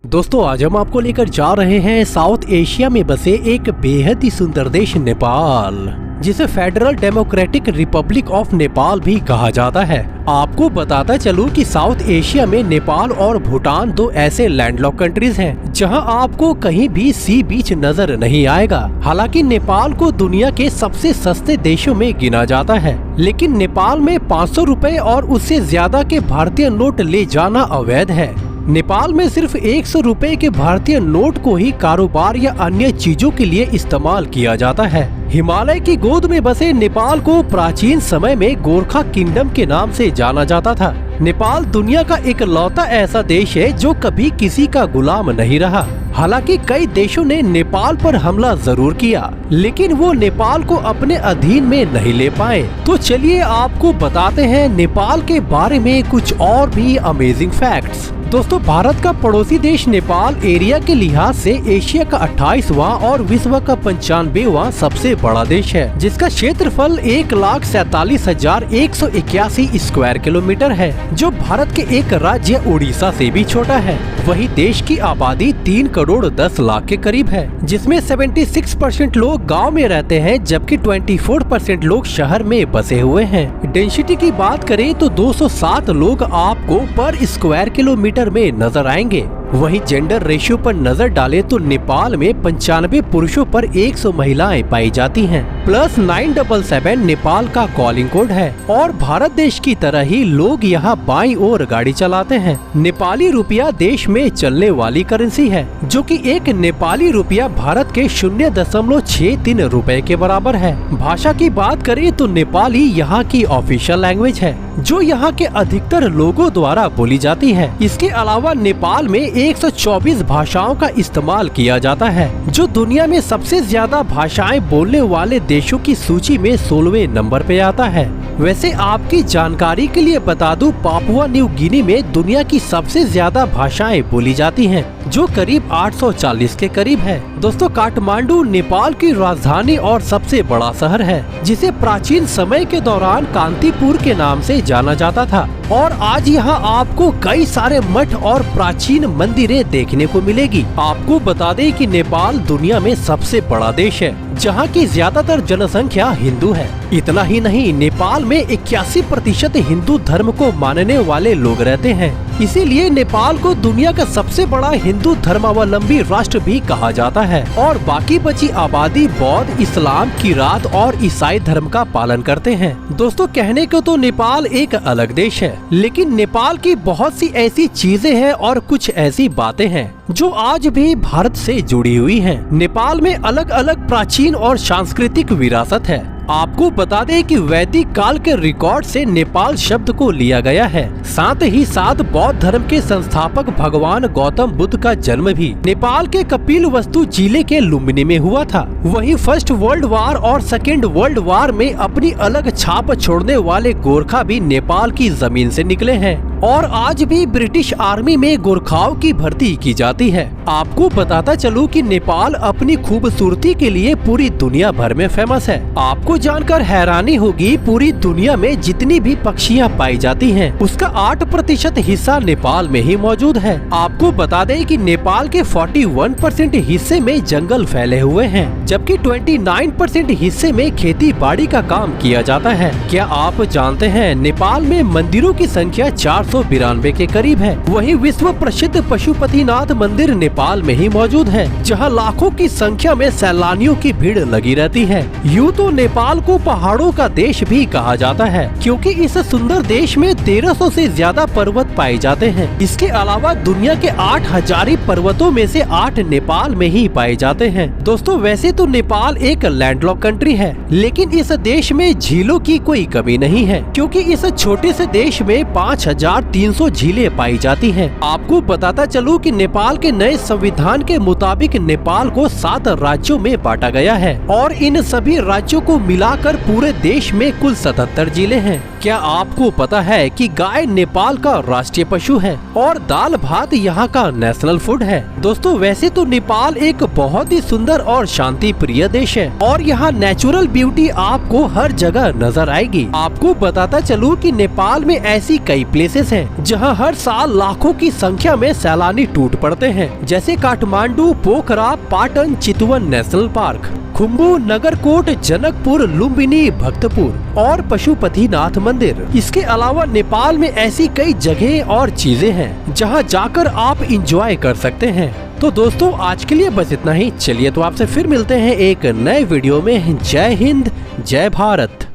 दोस्तों आज हम आपको लेकर जा रहे हैं साउथ एशिया में बसे एक बेहद ही सुंदर देश नेपाल, जिसे federal democratic Republic of Nepal भी कहा जाता है। आपको बताता चलूं कि साउथ एशिया में नेपाल और भूटान दो ऐसे लैंडलॉक कंट्रीज हैं जहां आपको कहीं भी सी बीच नजर नहीं आएगा। हालांकि नेपाल को दुनिया के सबसे सस्ते देशों में गिना जाता है, लेकिन नेपाल में 500 रुपए और उससे ज्यादा के भारतीय नोट ले जाना अवैध है। नेपाल में सिर्फ 100 रुपए के भारतीय नोट को ही कारोबार या अन्य चीजों के लिए इस्तेमाल किया जाता है। हिमालय की गोद में बसे नेपाल को प्राचीन समय में गोरखा किंगडम के नाम से जाना जाता था। नेपाल दुनिया का इकलौता ऐसा देश है जो कभी किसी का गुलाम नहीं रहा। हालांकि कई देशों ने नेपाल पर हमला जरूर किया, लेकिन वो नेपाल को अपने अधीन में नहीं ले पाए। तो चलिए आपको बताते हैं नेपाल के बारे में कुछ और भी अमेजिंग फैक्ट्स। दोस्तों भारत का पड़ोसी देश नेपाल एरिया के लिहाज से एशिया का 28वां और विश्व का 95वां सबसे बड़ा देश है, जिसका क्षेत्रफल 1,47,181 स्क्वायर किलोमीटर है, जो भारत के एक राज्य उड़ीसा से भी छोटा है। वही देश की आबादी 3 करोड़ 10 लाख के करीब है, जिसमें 76% लोग गांव में रहते हैं, जबकि 24% लोग शहर में बसे हुए हैं। डेंसिटी की बात करें तो 207 लोग आपको पर स्क्वायर किलोमीटर में नजर आएंगे। वहीं जेंडर रेशियो पर नजर डालें तो नेपाल में 95 पुरुषों पर 100 महिलाएं पाई जाती हैं। +977 नेपाल का कॉलिंग कोड है और भारत देश की तरह ही लोग यहाँ बाईं ओर गाड़ी चलाते हैं। नेपाली रुपया देश में चलने वाली करेंसी है, जो कि एक नेपाली रुपया भारत के 0.63 रुपए के बराबर है। भाषा की बात करें तो नेपाली यहाँ की ऑफिशियल लैंग्वेज है, जो यहाँ के अधिकतर लोगों द्वारा बोली जाती है। इसके अलावा नेपाल में 124 भाषाओं का इस्तेमाल किया जाता है, जो दुनिया में सबसे ज्यादा भाषाएं बोलने वाले देशों की सूची में 16वें नंबर पे आता है। वैसे आपकी जानकारी के लिए बता दूं, पापुआ न्यू गिनी में दुनिया की सबसे ज्यादा भाषाएं बोली जाती हैं, जो करीब 840 के करीब है। दोस्तों काठमांडू नेपाल की राजधानी और सबसे बड़ा शहर है, जिसे प्राचीन समय के दौरान कांतिपुर के नाम से जाना जाता था, और आज यहाँ आपको कई सारे मठ और प्राचीन मंदिरें देखने को मिलेगी। आपको बता दें कि नेपाल दुनिया में सबसे बड़ा देश है, जहाँ की ज्यादातर जनसंख्या हिंदू है। इतना ही नहीं, नेपाल में 81% हिंदू धर्म को मानने वाले लोग रहते हैं। इसीलिए नेपाल को दुनिया का सबसे बड़ा हिंदू धर्मावलंबी राष्ट्र भी कहा जाता है, और बाकी बची आबादी बौद्ध, इस्लाम, किरात और ईसाई धर्म का पालन करते हैं। दोस्तों कहने को तो नेपाल एक अलग देश है, लेकिन नेपाल की बहुत सी ऐसी चीजें हैं और कुछ ऐसी बातें हैं जो आज भी भारत से जुड़ी हुई हैं। नेपाल में अलग अलग प्राचीन और सांस्कृतिक विरासत है। आपको बता दें कि वैदिक काल के रिकॉर्ड से नेपाल शब्द को लिया गया है। साथ ही साथ बौद्ध धर्म के संस्थापक भगवान गौतम बुद्ध का जन्म भी नेपाल के कपिलवस्तु जिले के लुम्बिनी में हुआ था। वहीं फर्स्ट वर्ल्ड वार और सेकेंड वर्ल्ड वार में अपनी अलग छाप छोड़ने वाले गोरखा भी नेपाल की जमीन से निकले हैं, और आज भी ब्रिटिश आर्मी में गोरखाओं की भर्ती की जाती है। आपको बताता चलूं कि नेपाल अपनी खूबसूरती के लिए पूरी दुनिया भर में फेमस है। आपको जानकर हैरानी होगी, पूरी दुनिया में जितनी भी पक्षियां पाई जाती हैं, उसका 8% हिस्सा नेपाल में ही मौजूद है। आपको बता दें कि नेपाल के 41% हिस्से में जंगल फैले हुए हैं, जबकि 29% हिस्से में खेती बाड़ी का काम किया जाता है। क्या आप जानते हैं नेपाल में मंदिरों की संख्या 492 के करीब है। वहीं विश्व प्रसिद्ध पशुपतिनाथ मंदिर नेपाल में ही मौजूद है, जहां लाखों की संख्या में सैलानियों की भीड़ लगी रहती है। यूं तो नेपाल को पहाड़ों का देश भी कहा जाता है, क्योंकि इस सुंदर देश में 1300 से ज्यादा पर्वत पाए जाते हैं। इसके अलावा दुनिया के 8,000 पर्वतों में से 8 नेपाल में ही पाए जाते हैं। दोस्तों वैसे तो नेपाल एक लैंडलॉक कंट्री है, लेकिन इस देश में झीलों की कोई कमी नहीं है, क्योंकि इस छोटे से देश में 5,300 झीलें पाई जाती हैं। आपको बताता चलूं कि नेपाल के नए संविधान के मुताबिक नेपाल को 7 राज्यों में बांटा गया है, और इन सभी राज्यों को मिलाकर पूरे देश में कुल 77 जिले हैं। क्या आपको पता है कि गाय नेपाल का राष्ट्रीय पशु है और दाल भात यहाँ का नेशनल फूड है? दोस्तों वैसे तो नेपाल एक बहुत ही सुंदर और शांति शांति प्रिय देश है और यहाँ नेचुरल ब्यूटी आपको हर जगह नजर आएगी। आपको बताता चलूँ कि नेपाल में ऐसी कई प्लेसेस हैं जहाँ हर साल लाखों की संख्या में सैलानी टूट पड़ते हैं, जैसे काठमांडू, पोखरा, पाटन, चितवन नेशनल पार्क, खुम्बू, नगरकोट, जनकपुर, लुम्बिनी, भक्तपुर और पशुपतिनाथ मंदिर। इसके अलावा नेपाल में ऐसी कई जगह और चीजें हैं जहां जाकर आप इंजॉय कर सकते हैं। तो दोस्तों आज के लिए बस इतना ही। चलिए तो आपसे फिर मिलते हैं एक नए वीडियो में। जय हिंद, जय भारत।